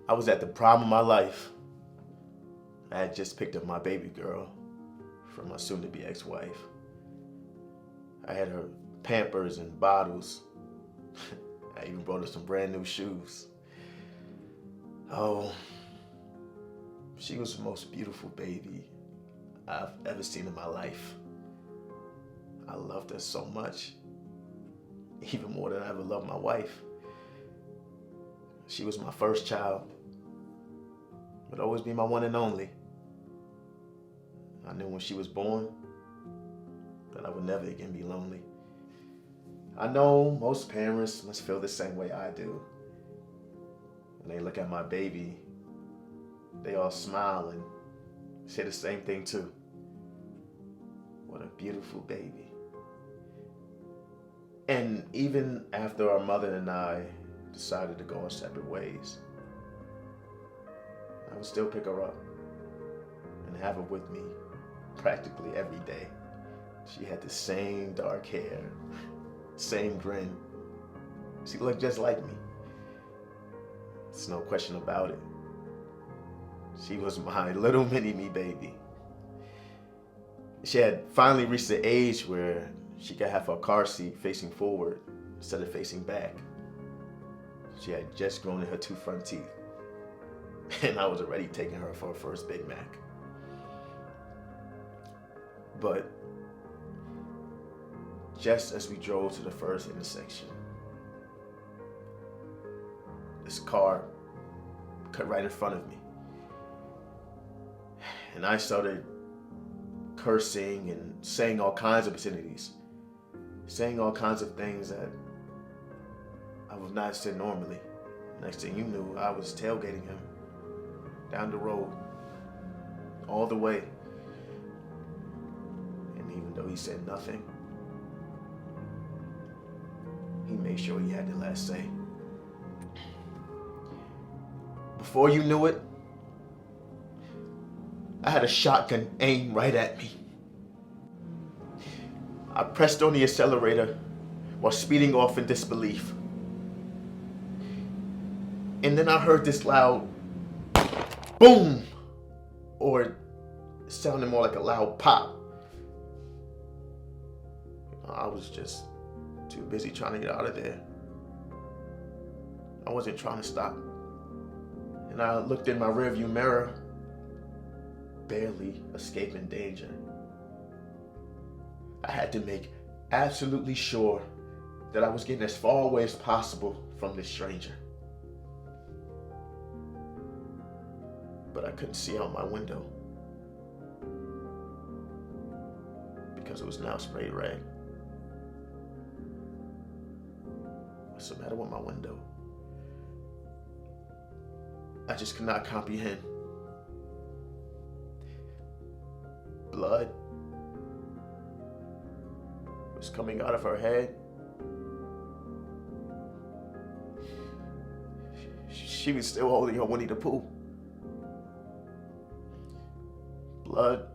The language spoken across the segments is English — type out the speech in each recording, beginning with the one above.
I was at the prime of my life. I had just picked up my baby girl from my soon-to-be ex-wife. I had her pampers and bottles. I even brought her some brand new shoes. Oh, she was the most beautiful baby I've ever seen in my life. I loved her so much, even more than I ever loved my wife. She was my first child, would always be my one and only. I knew when she was born that I would never again be lonely. I know most parents must feel the same way I do. When they look at my baby, they all smile and say the same thing too. What a beautiful baby. And even after our mother and I decided to go our separate ways, I would still pick her up and have her with me practically every day. She had the same dark hair, same grin. She looked just like me. There's no question about it. She was my little mini-me baby. She had finally reached the age where she could have her car seat facing forward instead of facing back. She had just grown in her 2 front teeth, and I was already taking her for her first Big Mac. But just as we drove to the first intersection, this car cut right in front of me. And I started cursing and saying all kinds of obscenities, saying all kinds of things that I would not say normally. Next thing you knew, I was tailgating him down the road, all the way. And even though he said nothing, he made sure he had the last say. Before you knew it, I had a shotgun aimed right at me. I pressed on the accelerator while speeding off in disbelief. And then I heard this loud boom, or it sounded more like a loud pop. I was just too busy trying to get out of there. I wasn't trying to stop. And I looked in my rearview mirror, barely escaping danger. I had to make absolutely sure that I was getting as far away as possible from this stranger. But I couldn't see out my window because it was now sprayed red. What's the matter with my window? I just could not comprehend. Blood was coming out of her head. She was still holding her Winnie the Pooh. Blood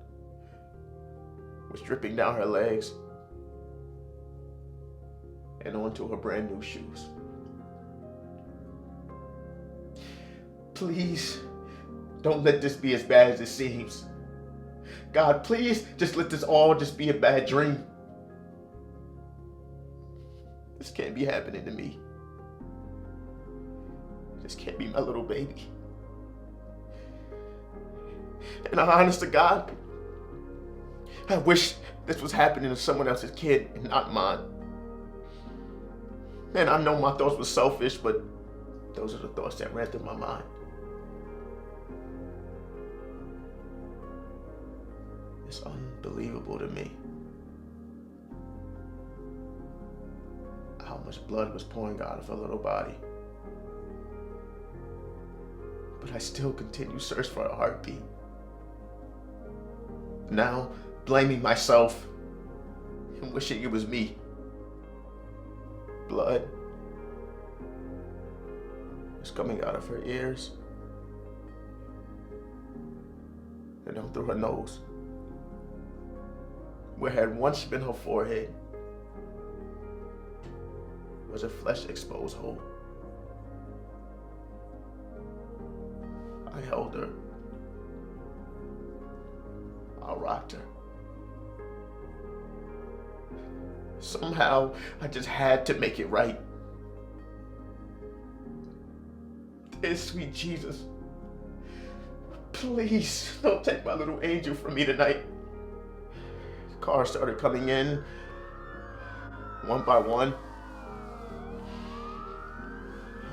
was dripping down her legs and onto her brand new shoes. Please, don't let this be as bad as it seems. God, please, just let this all just be a bad dream. This can't be happening to me. This can't be my little baby. And honest to God, I wish this was happening to someone else's kid and not mine. Man, I know my thoughts were selfish, but those are the thoughts that ran through my mind. It's unbelievable to me how much blood was pouring out of her little body. But I still continue to search for a heartbeat. Now, blaming myself and wishing it was me. Blood was coming out of her ears and down through her nose, where had once been her forehead was a flesh exposed hole. I held her. I rocked her. Somehow, I just had to make it right. Dear sweet Jesus, please don't take my little angel from me tonight. Cars started coming in, one by one.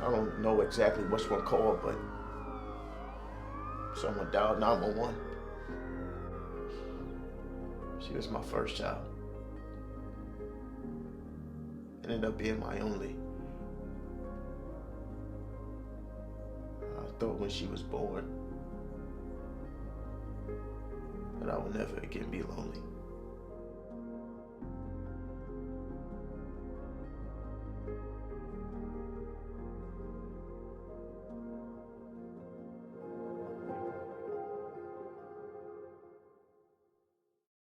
I don't know exactly which one called, but someone dialed 911. She was my first child. Ended up being my only. I thought when she was born that I would never again be lonely.